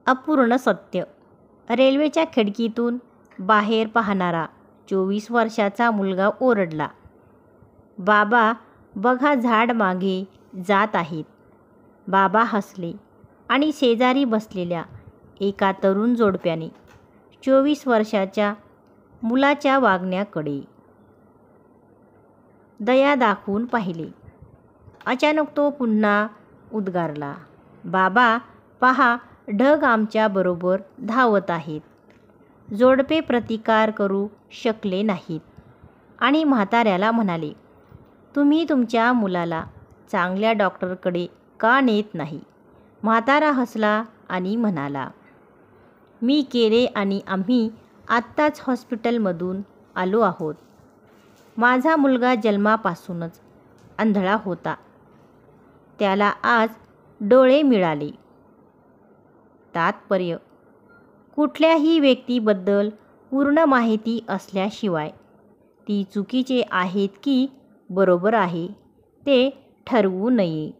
अपूर्ण सत्य. रेल्वेच्या खिडकीतून बाहेर पाहणारा 24 वर्षाचा मुलगा ओरडला, बाबा बघा झाड मागे जात आहेत. बाबा हसले आणि शेजारी बसलेल्या एका तरुण जोडप्याने 24 वर्षाच्या मुलाच्या वागण्याकडे दया दाखवून पाहिले. अचानक तो पुन्हा उद्गारला, बाबा पहा, ढग आमच्याबरोबर धावत आहेत. जोडपे प्रतिकार करू शकले नाहीत आणि म्हाताऱ्याला म्हणाले, तुम्ही तुमच्या मुलाला चांगल्या डॉक्टरकडे का नेत नाही? म्हातारा हसला आणि म्हणाला, मी केले आणि आम्ही आत्ताच हॉस्पिटलमधून आलो आहोत. माझा मुलगा जन्मापासूनच आंधळा होता. त्याला आज डोळे मिळाले. तात्पर्य: कुठल्याही व्यक्तीबद्दल पूर्ण माहिती असल्याशिवाय ती चुकीचे आहेत की बरोबर आहे ते ठरवू नये.